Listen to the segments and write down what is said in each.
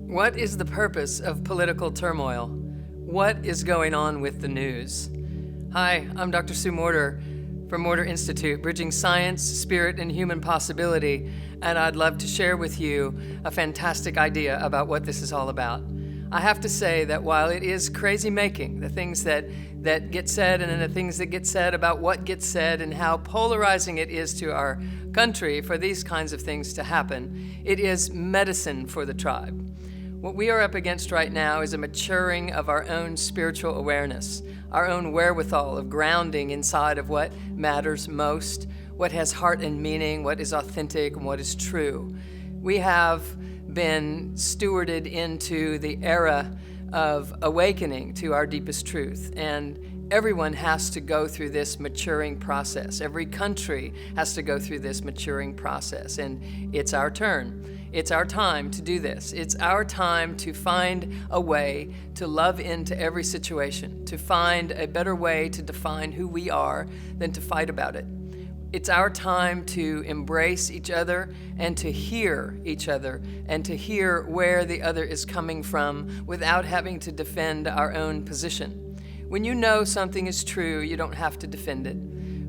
What is the purpose of political turmoil? What is going on with the news? Hi, I'm Dr. Sue Morter from Morter Institute, bridging science, spirit, and human possibility, and I'd love to share with you a fantastic idea about what this is all about. I have to say that while it is crazy making, the things that get said and then the things that get said about what gets said and how polarizing it is to our country for these kinds of things to happen, it is medicine for the tribe. What we are up against right now is a maturing of our own spiritual awareness, our own wherewithal of grounding inside of what matters most, what has heart and meaning, what is authentic, and what is true. We have been stewarded into the era of awakening to our deepest truth, and everyone has to go through this maturing process. Every country has to go through this maturing process, and it's our turn. It's our time to do this. It's our time to find a way to love into every situation, to find a better way to define who we are than to fight about it. It's our time to embrace each other and to hear each other and to hear where the other is coming from without having to defend our own position. When you know something is true, you don't have to defend it.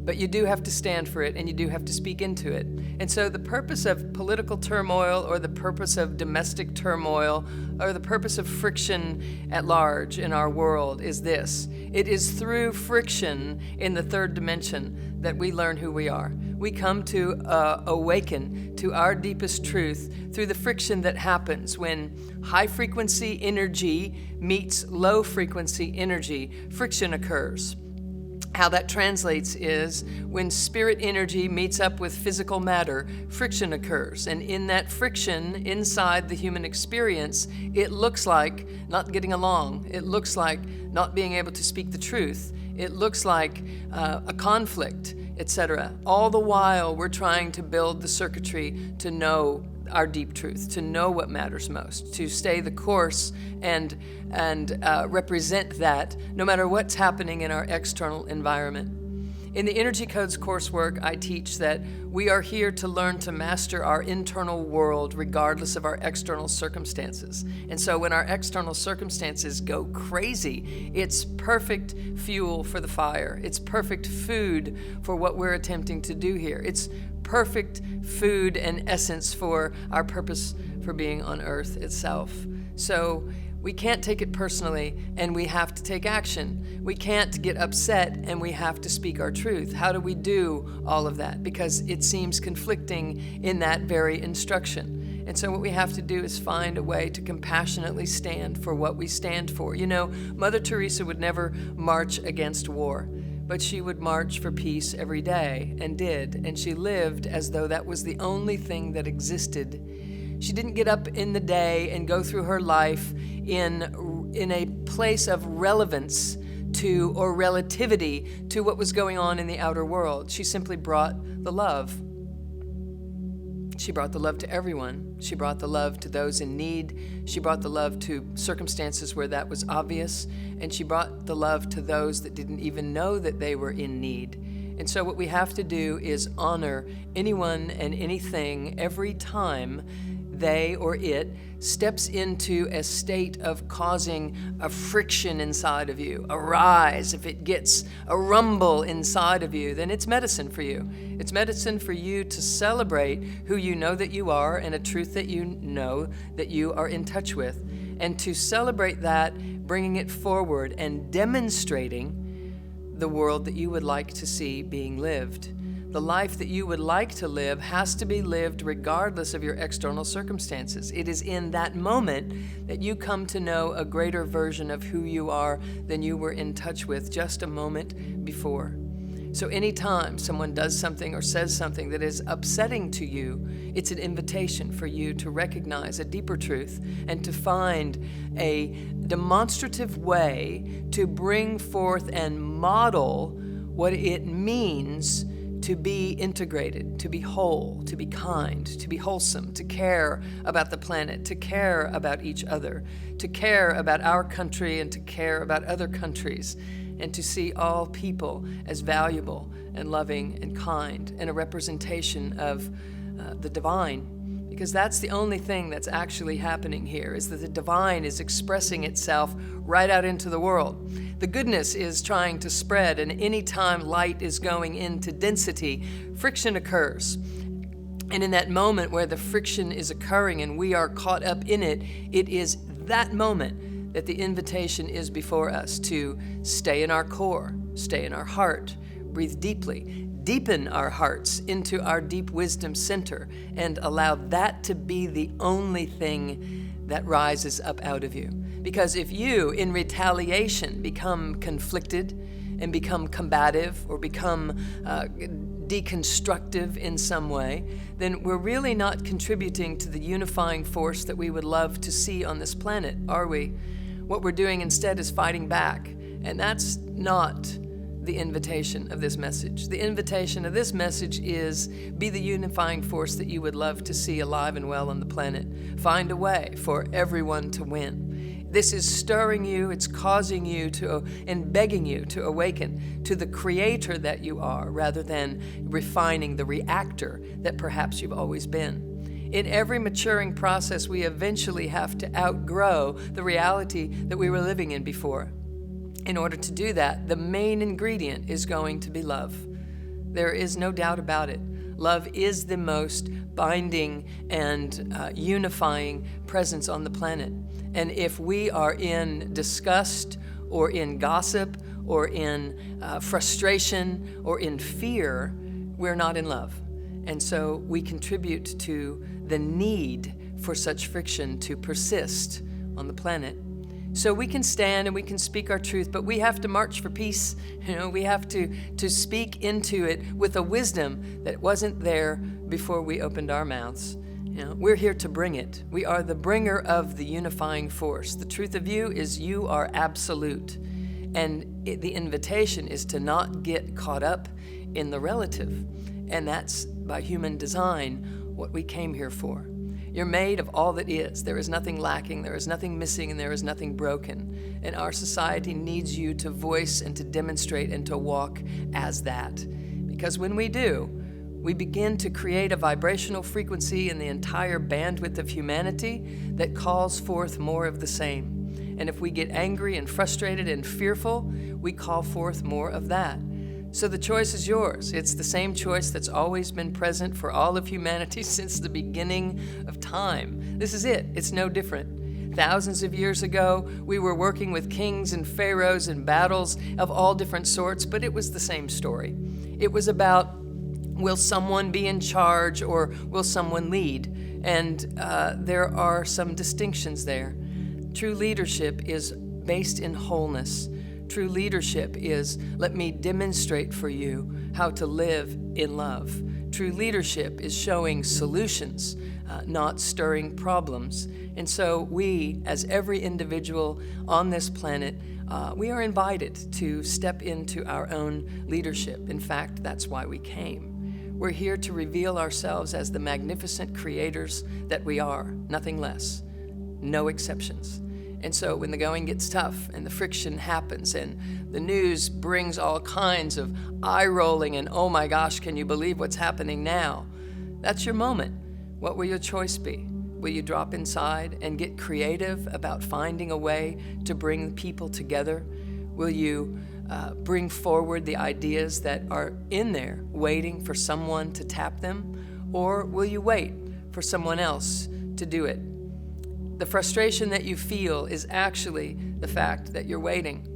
But you do have to stand for it, and you do have to speak into it. And so the purpose of political turmoil, or the purpose of domestic turmoil, or the purpose of friction at large in our world is this. It is through friction in the third dimension that we learn who we are. We come to awaken to our deepest truth through the friction that happens when high-frequency energy meets low-frequency energy. Friction occurs. How that translates is when spirit energy meets up with physical matter, friction occurs. And in that friction, inside the human experience, it looks like not getting along. It looks like not being able to speak the truth. It looks like a conflict, etc. All the while, we're trying to build the circuitry to know our deep truth, to know what matters most, to stay the course and represent that no matter what's happening in our external environment. In the Energy Codes coursework, I teach that we are here to learn to master our internal world regardless of our external circumstances. And so when our external circumstances go crazy, it's perfect fuel for the fire. It's perfect food for what we're attempting to do here. It's perfect food and essence for our purpose for being on earth itself. So we can't take it personally, and we have to take action. We can't get upset, and we have to speak our truth. How do we do all of that? Because it seems conflicting in that very instruction. And so what we have to do is find a way to compassionately stand for what we stand for. You know, Mother Teresa would never march against war, but she would march for peace every day, and did. And she lived as though that was the only thing that existed. She didn't get up in the day and go through her life in a place of relevance to or relativity to what was going on in the outer world. She simply brought the love. She brought the love to everyone. She brought the love to those in need. She brought the love to circumstances where that was obvious. And she brought the love to those that didn't even know that they were in need. And so what we have to do is honor anyone and anything every time they or it steps into a state of causing a friction inside of you, a rise. If it gets a rumble inside of you, then it's medicine for you. It's medicine for you to celebrate who you know that you are and a truth that you know that you are in touch with, and to celebrate that, bringing it forward and demonstrating the world that you would like to see being lived. The life that you would like to live has to be lived regardless of your external circumstances. It is in that moment that you come to know a greater version of who you are than you were in touch with just a moment before. So anytime someone does something or says something that is upsetting to you, it's an invitation for you to recognize a deeper truth and to find a demonstrative way to bring forth and model what it means to be integrated, to be whole, to be kind, to be wholesome, to care about the planet, to care about each other, to care about our country and to care about other countries, and to see all people as valuable and loving and kind and a representation of the divine. because that's the only thing that's actually happening here, is that the divine is expressing itself right out into the world. The goodness is trying to spread, and anytime light is going into density, friction occurs. And in that moment where the friction is occurring and we are caught up in it, it is that moment that the invitation is before us to stay in our core, stay in our heart, breathe deeply, deepen our hearts into our deep wisdom center, and allow that to be the only thing that rises up out of you. Because if you, in retaliation, become conflicted and become combative or become deconstructive in some way, then we're really not contributing to the unifying force that we would love to see on this planet, are we? What we're doing instead is fighting back, and that's not the invitation of this message. The invitation of this message is be the unifying force that you would love to see alive and well on the planet. Find a way for everyone to win. This is stirring you, it's causing you to, and begging you to awaken to the creator that you are, rather than refining the reactor that perhaps you've always been. In every maturing process, we eventually have to outgrow the reality that we were living in before. In order to do that, the main ingredient is going to be love. There is no doubt about it. Love is the most binding and unifying presence on the planet. And if we are in disgust or in gossip or in frustration or in fear, we're not in love. And so we contribute to the need for such friction to persist on the planet. So we can stand and we can speak our truth, but we have to march for peace. We have to speak into it with a wisdom that wasn't there before we opened our mouths. We're here to bring it. We are the bringer of the unifying force. The truth of you is you are absolute. And the invitation is to not get caught up in the relative. And that's, by human design, what we came here for. You're made of all that is. There is nothing lacking, there is nothing missing, and there is nothing broken. And our society needs you to voice and to demonstrate and to walk as that. Because when we do, we begin to create a vibrational frequency in the entire bandwidth of humanity that calls forth more of the same. And if we get angry and frustrated and fearful, we call forth more of that. So the choice is yours. It's the same choice that's always been present for all of humanity since the beginning of time. This is it. It's no different. Thousands of years ago, we were working with kings and pharaohs and battles of all different sorts, but it was the same story. It was about, will someone be in charge or will someone lead? And there are some distinctions there. True leadership is based in wholeness. True leadership is, let me demonstrate for you how to live in love. True leadership is showing solutions, not stirring problems. And so we, as every individual on this planet, we are invited to step into our own leadership. In fact, that's why we came. We're here to reveal ourselves as the magnificent creators that we are, nothing less, no exceptions. And so when the going gets tough and the friction happens and the news brings all kinds of eye-rolling and, oh my gosh, can you believe what's happening now? That's your moment. What will your choice be? Will you drop inside and get creative about finding a way to bring people together? Will you bring forward the ideas that are in there waiting for someone to tap them? Or will you wait for someone else to do it? The frustration that you feel is actually the fact that you're waiting.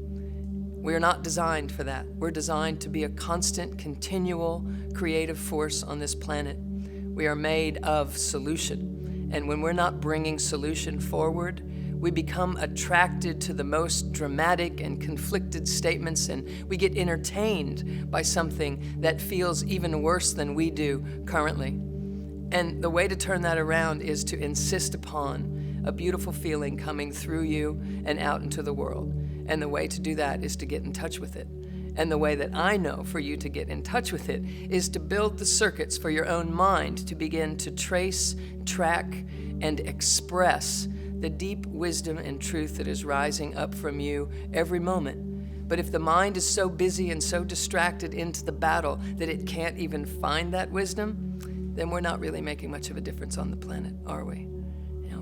We are not designed for that. We're designed to be a constant, continual, creative force on this planet. We are made of solution. And when we're not bringing solution forward, we become attracted to the most dramatic and conflicted statements, and we get entertained by something that feels even worse than we do currently. And the way to turn that around is to insist upon a beautiful feeling coming through you and out into the world. And the way to do that is to get in touch with it. And the way that I know for you to get in touch with it is to build the circuits for your own mind to begin to trace, track, and express the deep wisdom and truth that is rising up from you every moment. But if the mind is so busy and so distracted into the battle that it can't even find that wisdom, then we're not really making much of a difference on the planet, are we?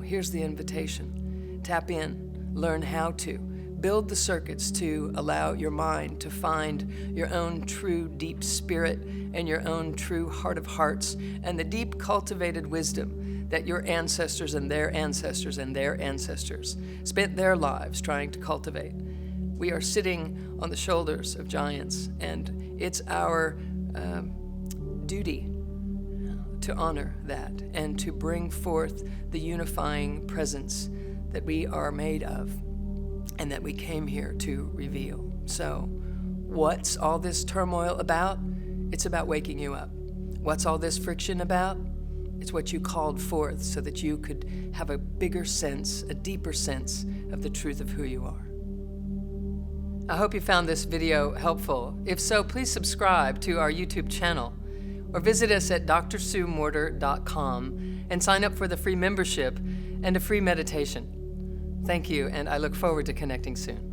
Here's the invitation. Tap in, learn how to. Build the circuits to allow your mind to find your own true deep spirit and your own true heart of hearts and the deep cultivated wisdom that your ancestors and their ancestors and their ancestors spent their lives trying to cultivate. We are sitting on the shoulders of giants, and it's our duty to honor that and to bring forth the unifying presence that we are made of and that we came here to reveal. So, what's all this turmoil about? It's about waking you up. What's all this friction about? It's what you called forth so that you could have a bigger sense, a deeper sense of the truth of who you are. I hope you found this video helpful. If so, please subscribe to our YouTube channel or visit us at drsuemorter.com and sign up for the free membership and a free meditation. Thank you, and I look forward to connecting soon.